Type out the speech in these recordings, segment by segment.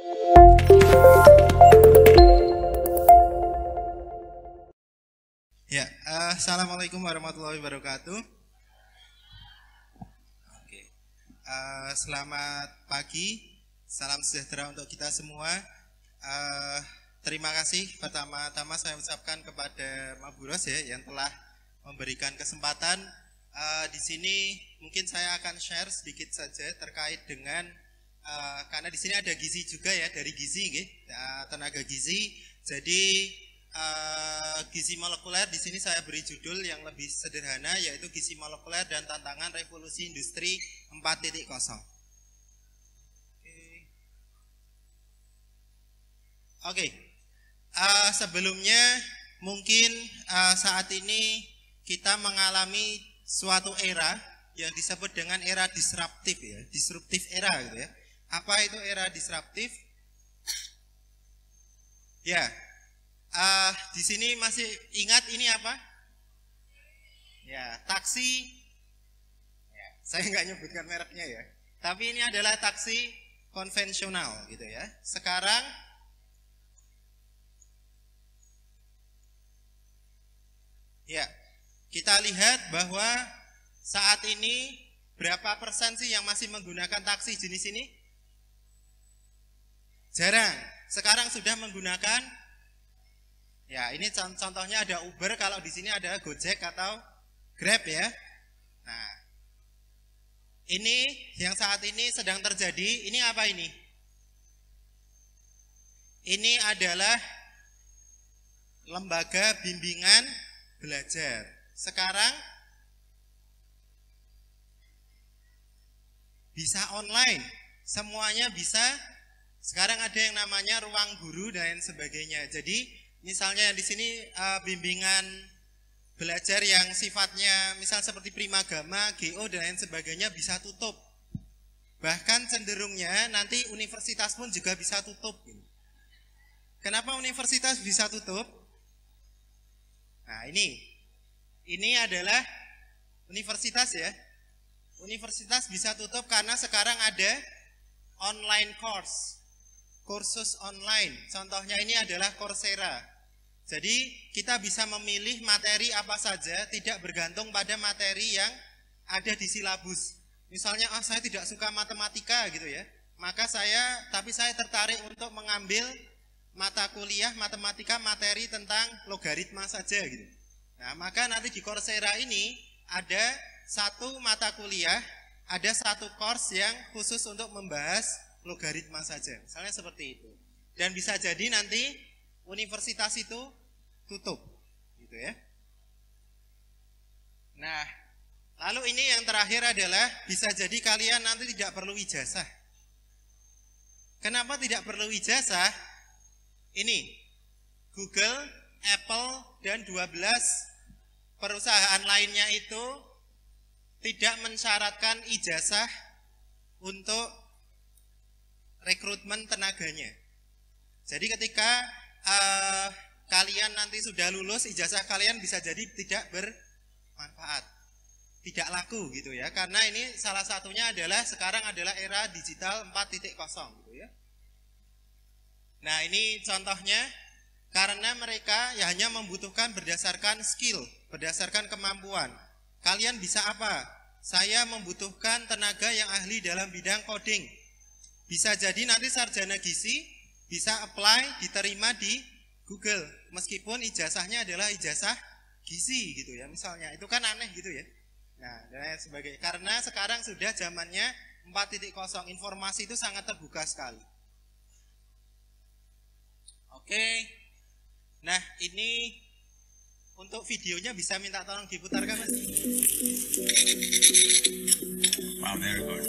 Ya, assalamualaikum warahmatullahi wabarakatuh. Oke, selamat pagi, salam sejahtera untuk kita semua. Terima kasih pertama-tama saya ucapkan kepada Maburos ya yang telah memberikan kesempatan. Di sini mungkin saya akan share sedikit saja terkait dengan karena di sini ada gizi juga ya, dari gizi, tenaga gizi. Jadi gizi molekuler di sini saya beri judul yang lebih sederhana, yaitu gizi molekuler dan tantangan revolusi industri 4.0. Oke. Sebelumnya mungkin saat ini kita mengalami suatu era yang disebut dengan era disruptif ya, disruptif era gitu ya. Apa itu era disruptif? Ya. Di sini masih ingat ini apa? Ya, taksi. Ya, saya nggak nyebutkan mereknya ya. Tapi ini adalah taksi konvensional gitu ya. Sekarang ya, kita lihat bahwa saat ini berapa persen sih yang masih menggunakan taksi jenis ini? Jarang. Sekarang sudah menggunakan. Ya, ini contohnya ada Uber, kalau di sini ada Gojek atau Grab ya. Nah, ini yang saat ini sedang terjadi, ini apa ini? Ini adalah lembaga bimbingan belajar. Sekarang bisa online, semuanya bisa. Sekarang ada yang namanya ruang guru dan sebagainya. Jadi misalnya di sini bimbingan belajar yang sifatnya misal seperti Primagama, GO dan lain sebagainya bisa tutup. Bahkan cenderungnya nanti universitas pun juga bisa tutup. Kenapa universitas bisa tutup? Nah, ini adalah universitas ya. Universitas bisa tutup karena sekarang ada online course, kursus online. Contohnya ini adalah Coursera. Jadi kita bisa memilih materi apa saja, tidak bergantung pada materi yang ada di silabus. Misalnya, saya tidak suka matematika gitu ya, maka saya tertarik untuk mengambil mata kuliah matematika materi tentang logaritma saja gitu. Nah, maka nanti di Coursera ini ada satu mata kuliah, ada satu course yang khusus untuk membahas logaritma saja, misalnya seperti itu. Dan bisa jadi nanti universitas itu tutup, gitu ya. Nah, lalu ini yang terakhir adalah bisa jadi kalian nanti tidak perlu ijazah. Kenapa tidak perlu ijazah? Ini Google, Apple, dan 12 perusahaan lainnya itu tidak mensyaratkan ijazah untuk rekrutmen tenaganya. Jadi ketika kalian nanti sudah lulus, ijazah kalian bisa jadi tidak bermanfaat, tidak laku gitu ya. Karena ini salah satunya adalah sekarang adalah era digital 4.0 gitu ya. Nah, ini contohnya karena mereka ya hanya membutuhkan berdasarkan skill, berdasarkan kemampuan. Kalian bisa apa? Saya membutuhkan tenaga yang ahli dalam bidang coding. Bisa jadi nanti sarjana gizi bisa apply, diterima di Google, meskipun ijazahnya adalah ijazah gizi gitu ya, misalnya. Itu kan aneh gitu ya. Nah, dan sebagainya. Karena sekarang sudah zamannya 4.0, informasi itu sangat terbuka sekali. Oke. Nah, ini untuk videonya bisa minta tolong diputarkan, Mas. Wow, very good.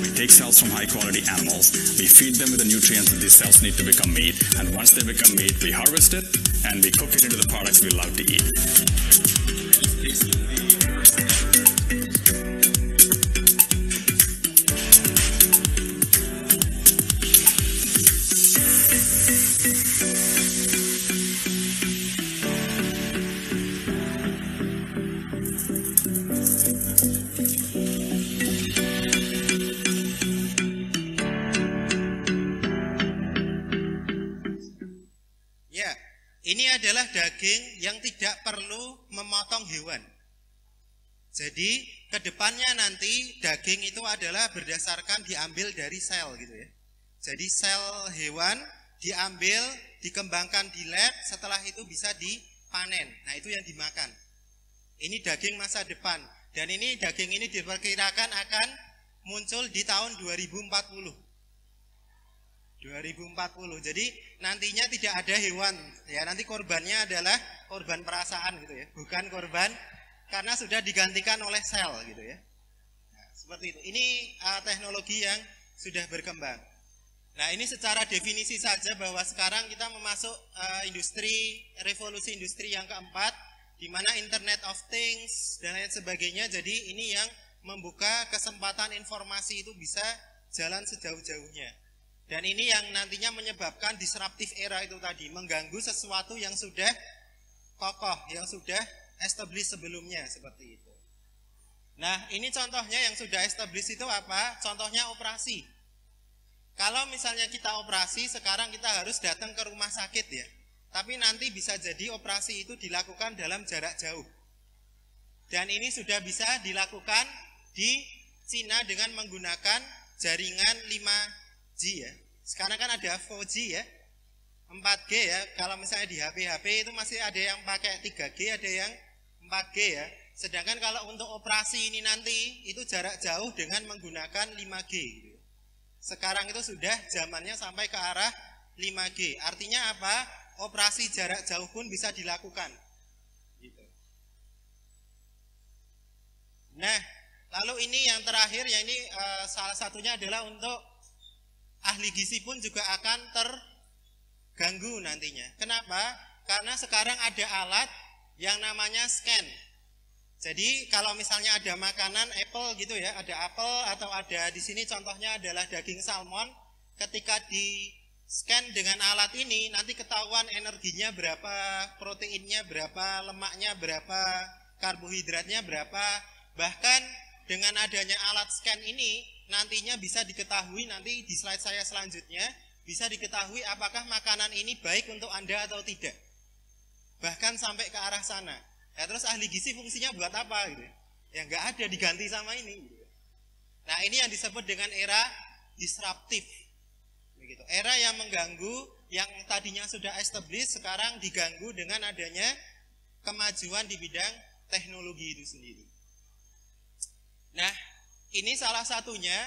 We take cells from high quality animals, we feed them with the nutrients that these cells need to become meat, and once they become meat, we harvest it and we cook it into the products we love to eat. adalah daging yang tidak perlu memotong hewan. Jadi kedepannya nanti daging itu adalah berdasarkan diambil dari sel gitu ya. Jadi sel hewan diambil, dikembangkan di lab, setelah itu bisa dipanen. Nah itu yang dimakan. Ini daging masa depan. Dan ini daging ini diperkirakan akan muncul di tahun 2040. Jadi nantinya tidak ada hewan ya, nanti korbannya adalah korban perasaan gitu ya, bukan korban karena sudah digantikan oleh sel gitu ya. Nah, seperti itu. Ini teknologi yang sudah berkembang. Nah, ini secara definisi saja bahwa sekarang kita memasuk revolusi industri yang keempat, di mana Internet of Things dan lain sebagainya. Jadi ini yang membuka kesempatan informasi itu bisa jalan sejauh-jauhnya. Dan ini yang nantinya menyebabkan disruptive era itu tadi, mengganggu sesuatu yang sudah kokoh, yang sudah established sebelumnya, seperti itu. Nah, ini contohnya yang sudah established itu apa? Contohnya operasi. Kalau misalnya kita operasi, sekarang kita harus datang ke rumah sakit ya. Tapi nanti bisa jadi operasi itu dilakukan dalam jarak jauh. Dan ini sudah bisa dilakukan di Cina dengan menggunakan jaringan 5G ya. Sekarang kan ada 4G ya, 4G ya. Kalau misalnya di HP itu masih ada yang pakai 3G, ada yang 4G ya. Sedangkan kalau untuk operasi ini nanti itu jarak jauh dengan menggunakan 5G. Sekarang itu sudah zamannya sampai ke arah 5G. Artinya apa? Operasi jarak jauh pun bisa dilakukan. Gitu. Nah, lalu ini yang terakhir ya, ini salah satunya adalah untuk ahli gizi pun juga akan terganggu nantinya. Kenapa? Karena sekarang ada alat yang namanya scan. Jadi kalau misalnya ada makanan apple gitu ya, ada apel atau ada di sini contohnya adalah daging salmon, ketika di scan dengan alat ini nanti ketahuan energinya berapa, proteinnya berapa, lemaknya berapa, karbohidratnya berapa. Bahkan dengan adanya alat scan ini nantinya bisa diketahui, nanti di slide saya selanjutnya bisa diketahui apakah makanan ini baik untuk Anda atau tidak. Bahkan sampai ke arah sana. Ya, terus ahli gizi fungsinya buat apa gitu? Ya nggak ada, diganti sama ini. Gitu. Nah, ini yang disebut dengan era disruptif. Begitu. Era yang mengganggu yang tadinya sudah established sekarang diganggu dengan adanya kemajuan di bidang teknologi itu sendiri. Nah, ini salah satunya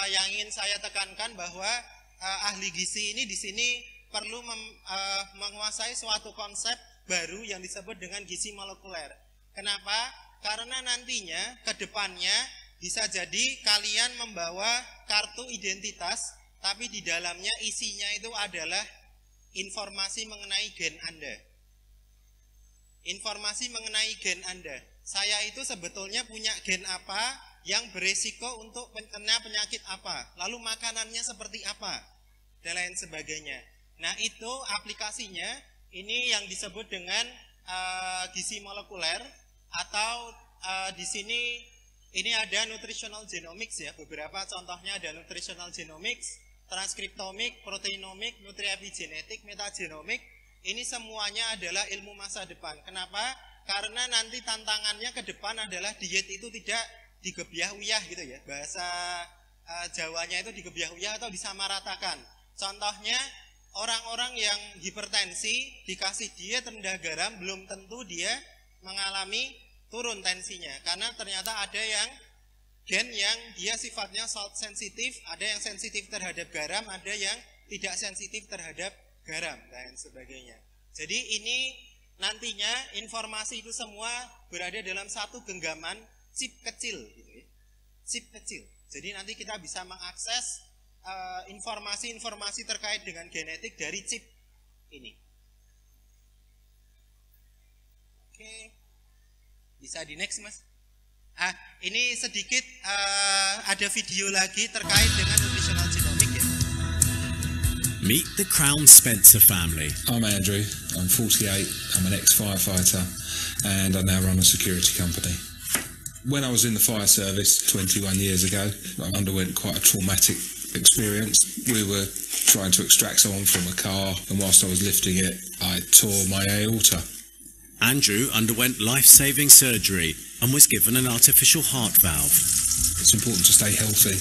yang ingin saya tekankan bahwa ahli gizi ini di sini perlu menguasai suatu konsep baru yang disebut dengan gizi molekuler. Kenapa? Karena nantinya ke depannya bisa jadi kalian membawa kartu identitas, tapi di dalamnya isinya itu adalah informasi mengenai gen Anda. Informasi mengenai gen Anda. Saya itu sebetulnya punya gen apa yang beresiko untuk kena penyakit apa, lalu makanannya seperti apa, dan lain sebagainya. Nah, itu aplikasinya, ini yang disebut dengan gizi molekuler, atau di sini ini ada nutritional genomics ya, beberapa contohnya ada nutritional genomics, transkriptomik, proteinomik, nutriepigenetik, metagenomik. Ini semuanya adalah ilmu masa depan. Kenapa? Karena nanti tantangannya ke depan adalah diet itu tidak digebyah-uyah gitu ya. Bahasa Jawanya itu digebyah-uyah atau disamaratakan. Contohnya orang-orang yang hipertensi dikasih diet rendah garam belum tentu dia mengalami turun tensinya. Karena ternyata ada yang gen yang dia sifatnya salt sensitif, ada yang sensitif terhadap garam, ada yang tidak sensitif terhadap garam dan sebagainya. Jadi ini nantinya informasi itu semua berada dalam satu genggaman chip kecil gitu ya. Chip kecil. Jadi nanti kita bisa mengakses informasi-informasi terkait dengan genetik dari chip ini. Oke. Bisa di next, Mas. Ini sedikit ada video lagi terkait dengan nutritional genomic ya. Meet the Crown Spencer family. I'm Andrew, I'm 48, I'm an ex-firefighter and I now run a security company. When I was in the fire service 21 years ago, I underwent quite a traumatic experience. We were trying to extract someone from a car, and whilst I was lifting it, I tore my aorta. Andrew underwent life-saving surgery and was given an artificial heart valve. It's important to stay healthy.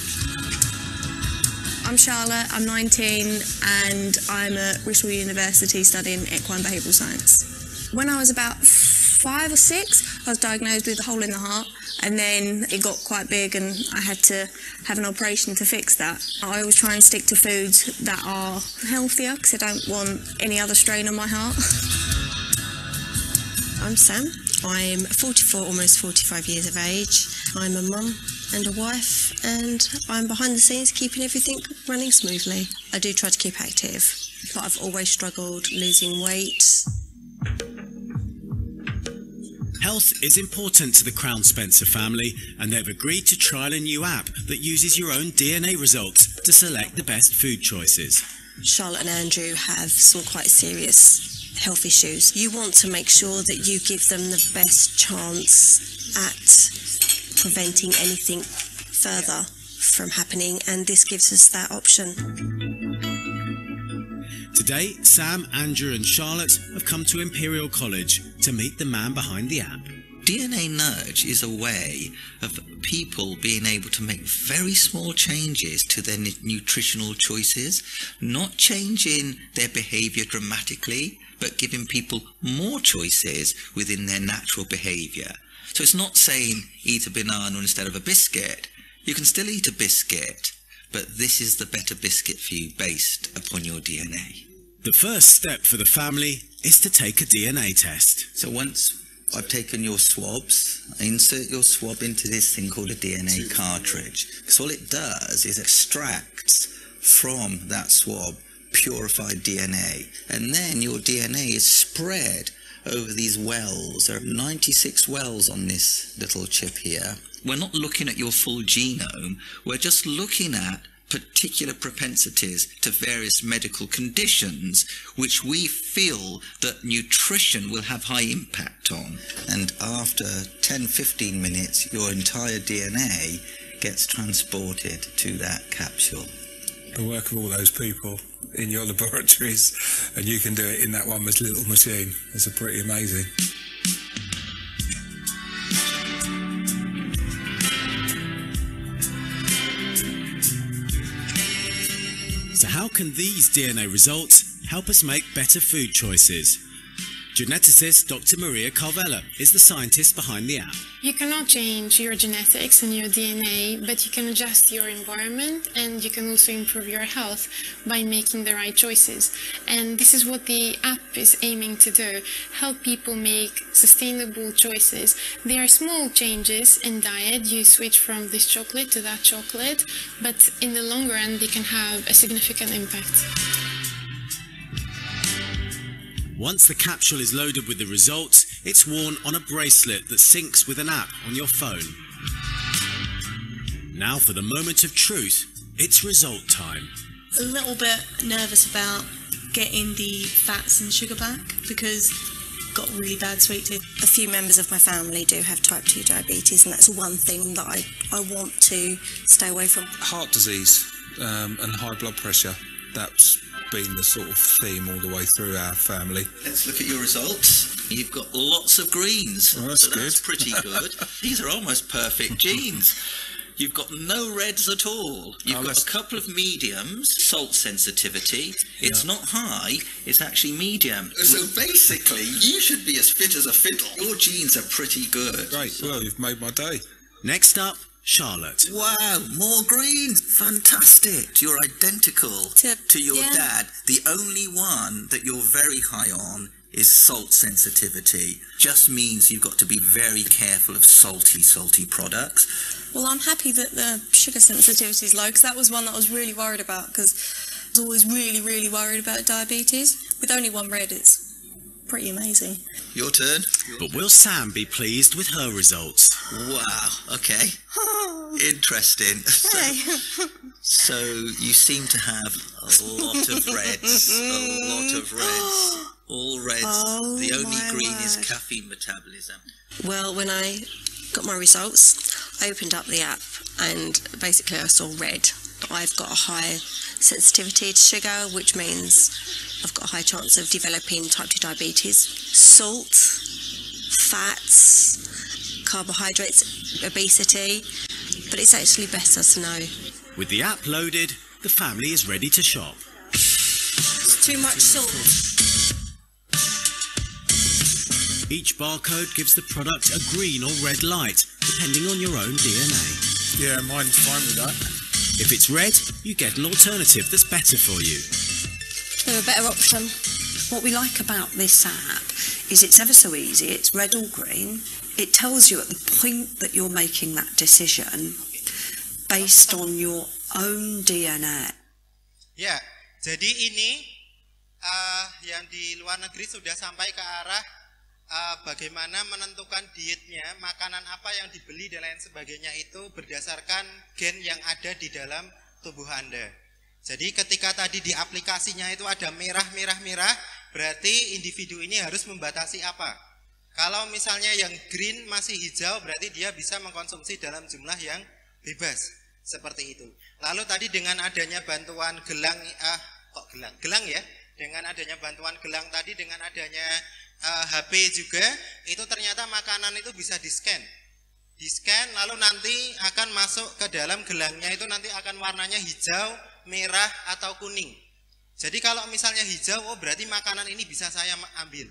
I'm Charlotte, I'm 19 and I'm at Bristol University studying equine behavioural science. When I was about 5 or 6, I was diagnosed with a hole in the heart, and then it got quite big and I had to have an operation to fix that. I always try and stick to foods that are healthier because I don't want any other strain on my heart. I'm Sam. I'm 44, almost 45 years of age. I'm a mum and a wife, and I'm behind the scenes keeping everything running smoothly. I do try to keep active, but I've always struggled losing weight. Health is important to the Crown Spencer family, and they've agreed to trial a new app that uses your own DNA results to select the best food choices. Charlotte and Andrew have some quite serious health issues. You want to make sure that you give them the best chance at preventing anything further from happening, and this gives us that option. Today, Sam, Andrew and Charlotte have come to Imperial College to meet the man behind the app. DNA Nudge is a way of people being able to make very small changes to their nutritional choices, not changing their behaviour dramatically, but giving people more choices within their natural behaviour. So it's not saying eat a banana instead of a biscuit. You can still eat a biscuit, but this is the better biscuit for you based upon your DNA. The first step for the family is to take a DNA test. So once I've taken your swabs, I insert your swab into this thing called a DNA cartridge. Because all it does is extracts from that swab purified DNA. And then your DNA is spread over these wells. There are 96 wells on this little chip here. We're not looking at your full genome. We're just looking at particular propensities to various medical conditions which we feel that nutrition will have high impact on. And after 10-15 minutes, your entire DNA gets transported to that capsule. The work of all those people in your laboratories, and you can do it in that one little machine. It's pretty amazing. So how can these DNA results help us make better food choices? Geneticist Dr. Maria Carvella is the scientist behind the app. You cannot change your genetics and your DNA, but you can adjust your environment, and you can also improve your health by making the right choices. And this is what the app is aiming to do, help people make sustainable choices. There are small changes in diet. You switch from this chocolate to that chocolate, but in the long run, they can have a significant impact. Once the capsule is loaded with the results, it's worn on a bracelet that syncs with an app on your phone. Now for the moment of truth, it's result time. A little bit nervous about getting the fats and sugar back because I've got really bad sweet tooth. A few members of my family do have type 2 diabetes, and that's one thing that I want to stay away from. Heart disease and high blood pressure, that's been the sort of theme all the way through our family. Let's look at your results. You've got lots of greens. Oh, that's so that's good. pretty good. These are almost perfect genes. You've got no reds at all. You've got a couple of mediums, salt sensitivity. It's not high, it's actually medium. So basically, you should be as fit as a fiddle. Your genes are pretty good. Great, well, you've made my day. Next up, Charlotte. Wow, more greens. Fantastic. You're identical to your dad. The only one that you're very high on is salt sensitivity. Just means you've got to be very careful of salty products. Well, I'm happy that the sugar sensitivity is low because that was one that I was really worried about because I was always really, really worried about diabetes. With only one red, it's pretty amazing. Your turn. But will Sam be pleased with her results? Wow, okay. Interesting. So you seem to have a lot of reds. All reds. Oh, the only green is caffeine metabolism. Well, when I got my results, I opened up the app and basically I saw red. I've got a high sensitivity to sugar, which means I've got a high chance of developing type 2 diabetes. Salt, fats, carbohydrates, obesity, but it's actually better to know. With the app loaded, the family is ready to shop. It's too much salt. Each barcode gives the product a green or red light, depending on your own DNA. Yeah, mine's fine with that. If it's red, you get an alternative that's better for you. They're a better option. What we like about this app is it's ever so easy. It's red or green. It tells you at the point that you're making that decision based on your own DNA. Ya, jadi ini yang di luar negeri sudah sampai ke arah bagaimana menentukan dietnya, makanan apa yang dibeli dan lain sebagainya itu berdasarkan gen yang ada di dalam tubuh Anda. Jadi ketika tadi di aplikasinya itu ada merah, berarti individu ini harus membatasi apa? Kalau misalnya yang green masih hijau, berarti dia bisa mengkonsumsi dalam jumlah yang bebas, seperti itu. Lalu tadi dengan adanya bantuan gelang ya, dengan adanya bantuan gelang tadi, dengan adanya HP juga, itu ternyata makanan itu bisa di-scan lalu nanti akan masuk ke dalam gelangnya, itu nanti akan warnanya hijau, merah atau kuning. Jadi kalau misalnya hijau, oh berarti makanan ini bisa saya ambil,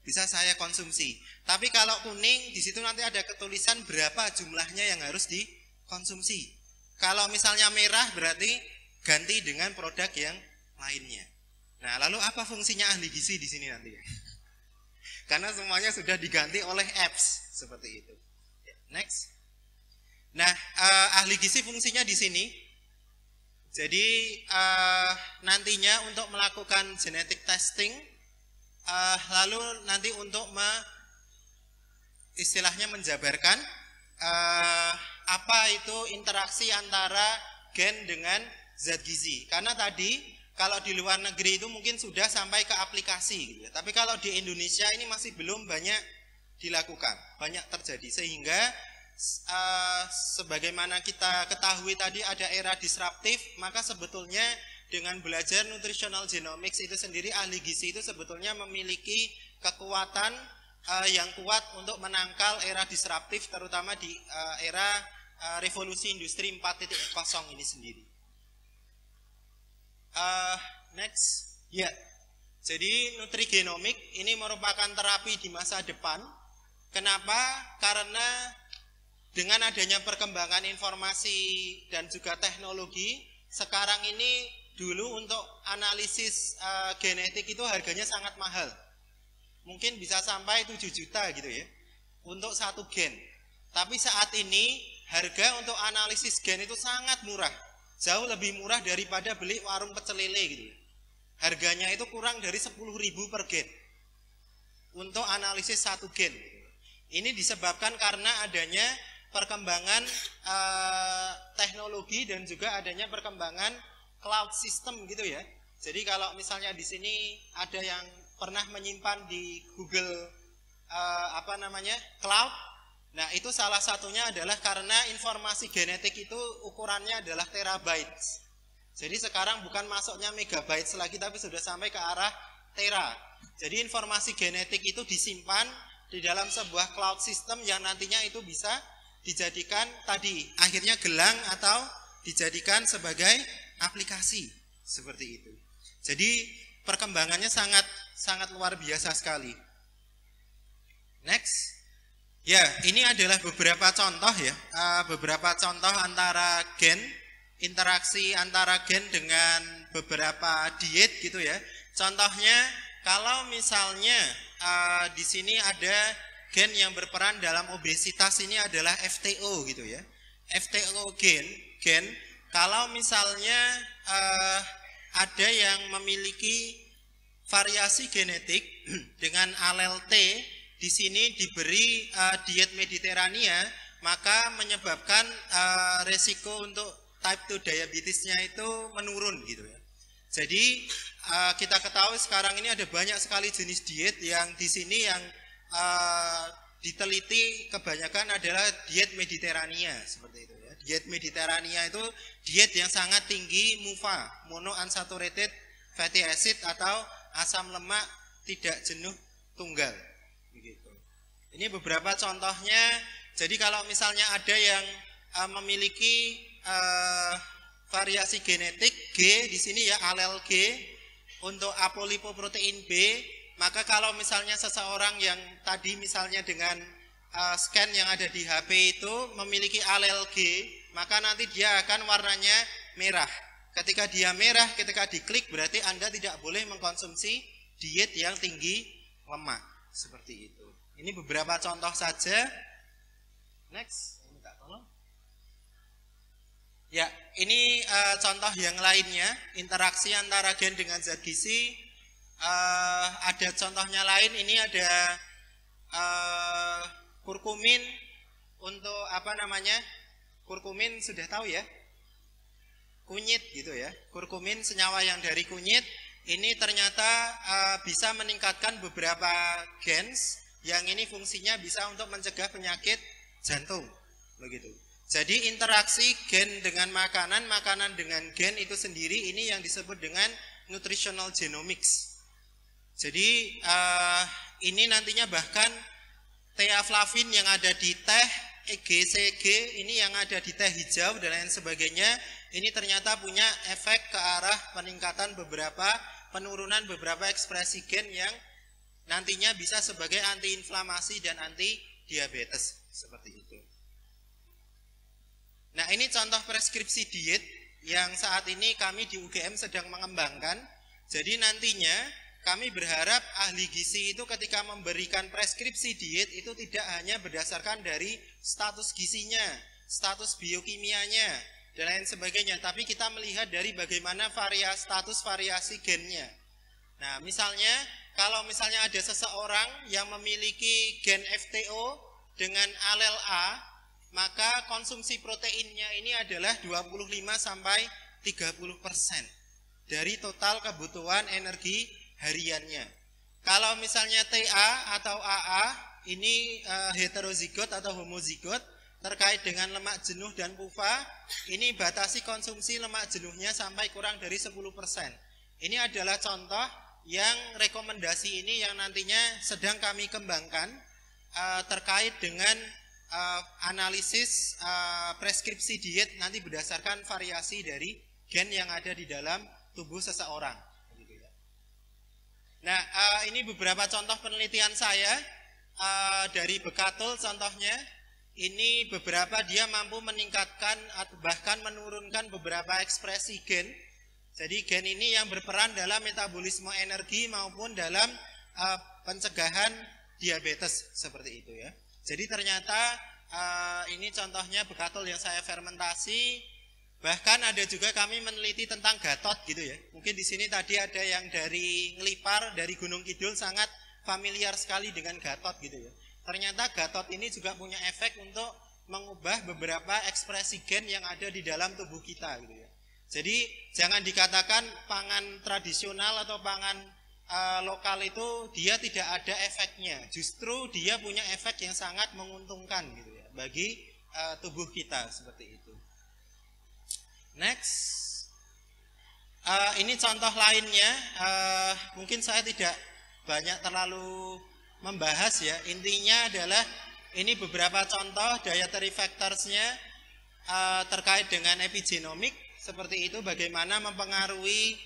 bisa saya konsumsi. Tapi kalau kuning, di situ nanti ada ketulisan berapa jumlahnya yang harus dikonsumsi. Kalau misalnya merah, berarti ganti dengan produk yang lainnya. Nah, lalu apa fungsinya ahli gizi di sini nanti? Karena semuanya sudah diganti oleh apps seperti itu. Next. Nah, ahli gizi fungsinya di sini. Jadi nantinya untuk melakukan genetic testing, lalu nanti untuk istilahnya menjabarkan apa itu interaksi antara gen dengan zat gizi. Karena tadi kalau di luar negeri itu mungkin sudah sampai ke aplikasi gitu ya. Tapi kalau di Indonesia ini masih belum banyak dilakukan, banyak terjadi. Sehingga sebagaimana kita ketahui tadi ada era disruptif, maka sebetulnya dengan belajar nutritional genomics itu sendiri, ahli gizi itu sebetulnya memiliki kekuatan yang kuat untuk menangkal era disruptif, terutama di era revolusi industri 4.0 ini sendiri. Next, ya. Jadi nutrigenomik ini merupakan terapi di masa depan. Kenapa? Karena dengan adanya perkembangan informasi dan juga teknologi, sekarang ini dulu untuk analisis genetik itu harganya sangat mahal. Mungkin bisa sampai 7 juta gitu ya, untuk satu gen. Tapi saat ini harga untuk analisis gen itu sangat murah. Jauh lebih murah daripada beli warung pecel lele gitu. Harganya itu kurang dari 10.000 per gen untuk analisis satu gen. Ini disebabkan karena adanya perkembangan teknologi dan juga adanya perkembangan cloud system gitu ya. Jadi kalau misalnya di sini ada yang pernah menyimpan di Google cloud. Nah, itu salah satunya adalah karena informasi genetik itu ukurannya adalah terabytes. Jadi sekarang bukan masuknya megabytes lagi, tapi sudah sampai ke arah tera. Jadi informasi genetik itu disimpan di dalam sebuah cloud system yang nantinya itu bisa dijadikan tadi akhirnya gelang atau dijadikan sebagai aplikasi seperti itu. Jadi perkembangannya sangat luar biasa sekali. Next. Ya, ini adalah beberapa contoh ya, beberapa contoh antara gen, interaksi antara gen dengan beberapa diet gitu ya. Contohnya, kalau misalnya di sini ada gen yang berperan dalam obesitas, ini adalah FTO gitu ya. FTO gen, kalau misalnya ada yang memiliki variasi genetik dengan alel T, di sini diberi diet Mediterania, maka menyebabkan resiko untuk type 2 diabetesnya itu menurun gitu ya. Jadi kita ketahui sekarang ini ada banyak sekali jenis diet yang di sini yang diteliti kebanyakan adalah diet Mediterania seperti itu ya. diet Mediterania itu diet yang sangat tinggi MUFA, monounsaturated fatty acid atau asam lemak tidak jenuh tunggal. Begitu. Ini beberapa contohnya. Jadi kalau misalnya ada yang memiliki variasi genetik G di sini ya, alel G untuk apolipoprotein B, maka kalau misalnya seseorang yang tadi misalnya dengan scan yang ada di HP itu memiliki alel G, maka nanti dia akan warnanya merah. Ketika dia merah, ketika diklik berarti Anda tidak boleh mengkonsumsi diet yang tinggi lemak. Seperti itu. Ini beberapa contoh saja. Next, minta tolong. Ya, ini contoh yang lainnya, interaksi antara gen dengan zat gizi. Ada contohnya lain, ini ada kurkumin untuk apa namanya? Kurkumin sudah tahu ya? Kunyit gitu ya. Kurkumin senyawa yang dari kunyit ini ternyata bisa meningkatkan beberapa gens yang ini fungsinya bisa untuk mencegah penyakit jantung begitu. Jadi interaksi gen dengan makanan, makanan dengan gen itu sendiri ini yang disebut dengan nutritional genomics. Jadi ini nantinya bahkan theaflavin yang ada di teh, EGCG ini yang ada di teh hijau dan lain sebagainya, ini ternyata punya efek ke arah peningkatan penurunan beberapa ekspresi gen yang nantinya bisa sebagai antiinflamasi dan anti diabetes seperti itu. Nah, ini contoh preskripsi diet yang saat ini kami di UGM sedang mengembangkan. Jadi nantinya kami berharap ahli gizi itu ketika memberikan preskripsi diet itu tidak hanya berdasarkan dari status gizinya, status biokimianya, dan lain sebagainya, tapi kita melihat dari bagaimana status variasi gennya. Nah, misalnya kalau misalnya ada seseorang yang memiliki gen FTO dengan alel A, maka konsumsi proteinnya ini adalah 25-30% dari total kebutuhan energi hariannya. Kalau misalnya TA atau AA ini heterozigot atau homozigot terkait dengan lemak jenuh dan PUFA, ini batasi konsumsi lemak jenuhnya sampai kurang dari 10%. Ini adalah contoh yang rekomendasi ini yang nantinya sedang kami kembangkan terkait dengan analisis preskripsi diet nanti berdasarkan variasi dari gen yang ada di dalam tubuh seseorang. Nah, ini beberapa contoh penelitian saya dari Bekatul contohnya. Ini beberapa dia mampu meningkatkan atau bahkan menurunkan beberapa ekspresi gen. Jadi gen ini yang berperan dalam metabolisme energi maupun dalam pencegahan diabetes seperti itu ya. Jadi ternyata ini contohnya Bekatul yang saya fermentasi. Bahkan ada juga kami meneliti tentang gatot gitu ya. Mungkin di sini tadi ada yang dari Ngelipar, dari Gunung Kidul sangat familiar sekali dengan gatot gitu ya. Ternyata gatot ini juga punya efek untuk mengubah beberapa ekspresi gen yang ada di dalam tubuh kita gitu ya. Jadi jangan dikatakan pangan tradisional atau pangan lokal itu dia tidak ada efeknya. Justru dia punya efek yang sangat menguntungkan gitu ya bagi tubuh kita seperti itu. Next, ini contoh lainnya. Mungkin saya tidak banyak terlalu membahas ya. Intinya adalah ini beberapa contoh dietary factors-nya terkait dengan epigenomik seperti itu, bagaimana mempengaruhi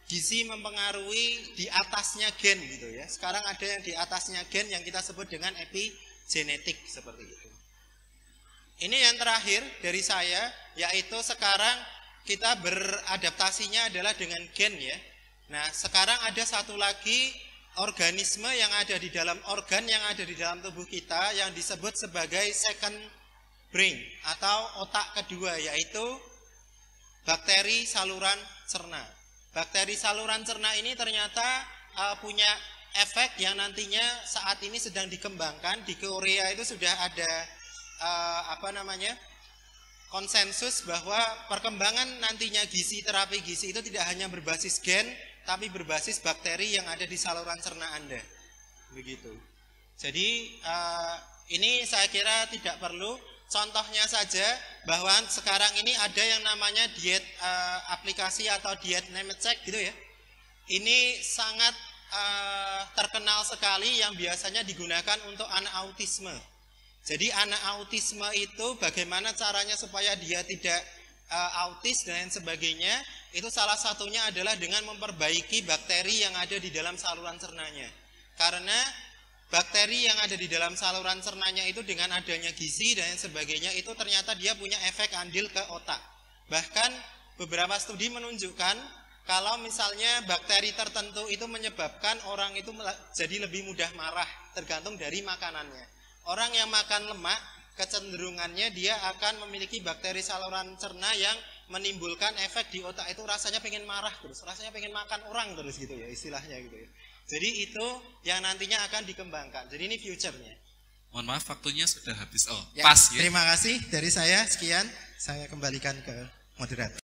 gizi mempengaruhi di atasnya gen gitu ya. Sekarang ada yang di atasnya gen yang kita sebut dengan epigenetik seperti itu. Ini yang terakhir dari saya, yaitu sekarang kita beradaptasinya adalah dengan gen ya. Nah, sekarang ada satu lagi organisme yang ada di dalam organ yang ada di dalam tubuh kita yang disebut sebagai second brain atau otak kedua, yaitu bakteri saluran cerna. Bakteri saluran cerna ini ternyata punya efek yang nantinya saat ini sedang dikembangkan. Di Korea itu sudah ada konsensus bahwa perkembangan nantinya terapi gizi itu tidak hanya berbasis gen, tapi berbasis bakteri yang ada di saluran cerna Anda. Begitu. Jadi ini saya kira tidak perlu. contohnya saja bahwa sekarang ini ada yang namanya diet aplikasi atau diet Nemetschek gitu ya. Ini sangat terkenal sekali yang biasanya digunakan untuk anak autisme. Jadi anak autisme itu bagaimana caranya supaya dia tidak autis dan sebagainya, itu salah satunya adalah dengan memperbaiki bakteri yang ada di dalam saluran cernanya. Karena bakteri yang ada di dalam saluran cernanya itu dengan adanya gizi dan sebagainya itu ternyata dia punya efek andil ke otak. Bahkan beberapa studi menunjukkan kalau misalnya bakteri tertentu itu menyebabkan orang itu jadi lebih mudah marah tergantung dari makanannya. Orang yang makan lemak kecenderungannya dia akan memiliki bakteri saluran cerna yang menimbulkan efek di otak itu rasanya pengen marah terus, rasanya pengen makan orang terus gitu ya istilahnya gitu ya. Jadi itu yang nantinya akan dikembangkan. Jadi ini future-nya. Mohon maaf waktunya sudah habis. Oh, ya, pas ya. Terima kasih dari saya, sekian. Saya kembalikan ke moderator.